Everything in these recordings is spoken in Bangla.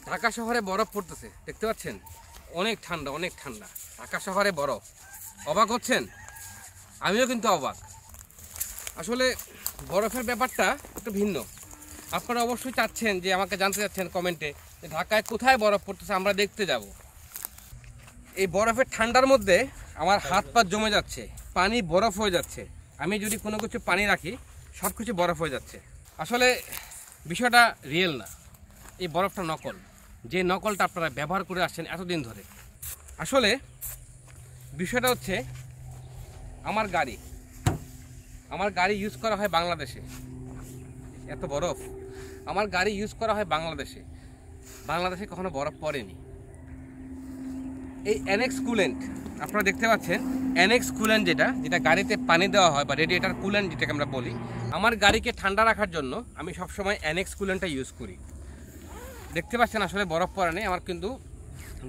ঢাকা শহরে বরফ পড়তেছে, দেখতে পাচ্ছেন? অনেক ঠান্ডা, অনেক ঠান্ডা। ঢাকা শহরে বরফ। অবাক হচ্ছেন? আমিও কিন্তু অবাক। আসলে বরফের ব্যাপারটা একটু ভিন্ন। আপনারা অবশ্যই চাচ্ছেন যে আমাকে জানতে চাচ্ছেন কমেন্টে যে ঢাকায় কোথায় বরফ পড়তেছে, আমরা দেখতে যাব। এই বরফের ঠান্ডার মধ্যে আমার হাত পা জমে যাচ্ছে, পানি বরফ হয়ে যাচ্ছে। আমি যদি কোনো কিছু পানি রাখি সব কিছু বরফ হয়ে যাচ্ছে। আসলে বিষয়টা রিয়েল না, এই বরফটা নকল। যে নকলটা আপনারা ব্যবহার করে আসছেন এতদিন ধরে। আসলে বিষয়টা হচ্ছে আমার গাড়ি ইউজ করা হয় বাংলাদেশে। এত বরফ, আমার গাড়ি ইউজ করা হয় বাংলাদেশে। বাংলাদেশে কখনো বরফ পড়েনি। এই অ্যানেক্স কুলেন্ট আপনারা দেখতে পাচ্ছেন, অ্যানেক্স কুলেন্ট যেটা গাড়িতে পানি দেওয়া হয় বা রেডিয়েটার কুলেন্ট যেটাকে আমরা বলি, আমার গাড়িকে ঠান্ডা রাখার জন্য আমি সবসময় অ্যানেক্স কুলেন্টটা ইউজ করি। দেখতে পাচ্ছেন আসলে বরফ পড়ে নেই, আমার কিন্তু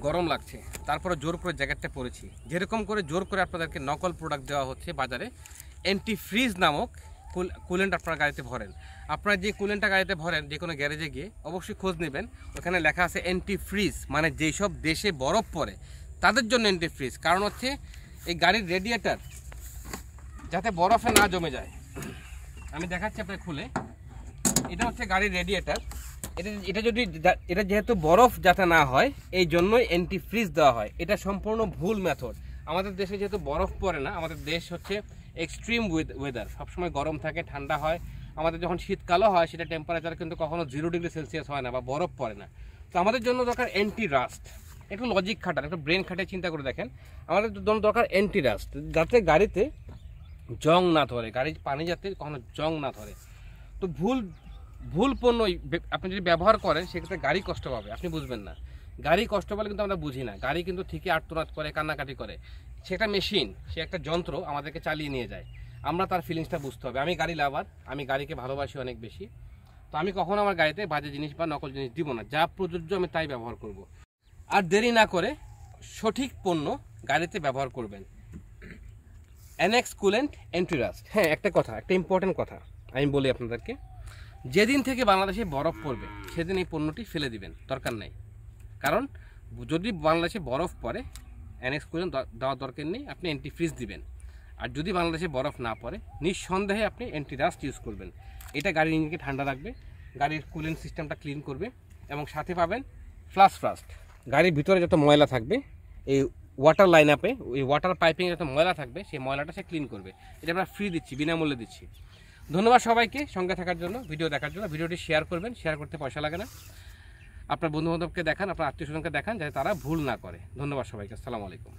গরম লাগছে। তারপরে জোর করে জ্যাকেটটা পরেছি। যেরকম করে জোর করে আপনাদেরকে নকল প্রোডাক্ট দেওয়া হচ্ছে বাজারে, অ্যান্টি ফ্রিজ নামক কুলেন্ট আপনার গাড়িতে ভরেন। আপনারা যে কুলেন্টটা গাড়িতে ভরেন যে কোনো গ্যারেজে গিয়ে অবশ্যই খোঁজ নেবেন, ওখানে লেখা আছে অ্যান্টি ফ্রিজ, মানে যেই সব দেশে বরফ পড়ে তাদের জন্য অ্যান্টি ফ্রিজ। কারণ হচ্ছে এই গাড়ির রেডিয়েটার যাতে বরফে না জমে যায়। আমি দেখাচ্ছি আপনার খুলে। এটা হচ্ছে গাড়ির রেডিয়েটার। এটা যেহেতু বরফ যাতে না হয় এই জন্যই অ্যান্টি ফ্রিজ দেওয়া হয়। এটা সম্পূর্ণ ভুল মেথড। আমাদের দেশে যেহেতু বরফ পড়ে না, আমাদের দেশ হচ্ছে এক্সট্রিম ওয়েদার, সবসময় গরম থাকে, ঠান্ডা হয়। আমাদের যখন শীতকালও হয় সেটা টেম্পারেচার কিন্তু কখনো 0 ডিগ্রি সেলসিয়াস হয় না বা বরফ পড়ে না। তো আমাদের জন্য দরকার অ্যান্টি রাস্ট। একটু লজিক খাটান, একটু ব্রেন খাটিয়ে চিন্তা করে দেখেন। আমাদের জন্য দরকার অ্যান্টি রাস্ট, যাতে গাড়িতে জং না ধরে, গাড়ির পানি যাতে কখনো জং না ধরে। তো ভুল পণ্য আপনি যদি ব্যবহার করেন সেক্ষেত্রে গাড়ি কষ্ট পাবে, আপনি বুঝবেন না। গাড়ি কষ্ট পেলে কিন্তু আমরা বুঝি না। গাড়ি কিন্তু ঠিকই আর্তনাদ করে, কান্নাকাটি করে। সে একটা মেশিন, সে একটা যন্ত্র, আমাদেরকে চালিয়ে নিয়ে যায়। আমরা তার ফিলিংসটা বুঝতে হবে। আমি গাড়ি লাভার, আমি গাড়িকে ভালোবাসি অনেক বেশি। তো আমি কখনো আমার গাড়িতে বাজে জিনিস বা নকল জিনিস দিব না। যা প্রযোজ্য আমি তাই ব্যবহার করব। আর দেরি না করে সঠিক পণ্য গাড়িতে ব্যবহার করবেন। Annexe coolant anti rushed. হ্যাঁ, একটা ইম্পর্টেন্ট কথা আমি বলি আপনাদেরকে। যেদিন থেকে বাংলাদেশে বরফ পড়বে সেদিন এই পণ্যটি ফেলে দিবেন, দরকার নেই। কারণ যদি বাংলাদেশে বরফ পড়ে অ্যানেক্স কুলেন্ট দেওয়ার দরকার নেই, আপনি অ্যান্টি ফ্রিজ দিবেন। আর যদি বাংলাদেশে বরফ না পড়ে নিঃসন্দেহে আপনি অ্যান্টি রাস্ট ইউজ করবেন। এটা গাড়ির ইঞ্জিনকে ঠান্ডা রাখবে, গাড়ির কুলেন্ট সিস্টেমটা ক্লিন করবে, এবং সাথে পাবেন ফ্লাশ ফাস্ট। গাড়ির ভিতরে যত ময়লা থাকবে, এই ওয়াটার লাইন আপে, ওই ওয়াটার পাইপিংয়ে যত ময়লা থাকবে সেই ময়লাটা সে ক্লিন করবে। এটা আমরা ফ্রি দিচ্ছি, বিনামূল্যে দিচ্ছি। ধন্যবাদ সবাইকে সঙ্গে থাকার জন্য, ভিডিও দেখার জন্য। ভিডিওটি শেয়ার করবেন, শেয়ার করতে পয়সা লাগে না। আপনার বন্ধুবান্ধবকে দেখান, আপনার আত্মীয় স্বজনকে দেখান, যাতে তারা ভুল না করে। ধন্যবাদ সবাইকে। আসসালামু আলাইকুম।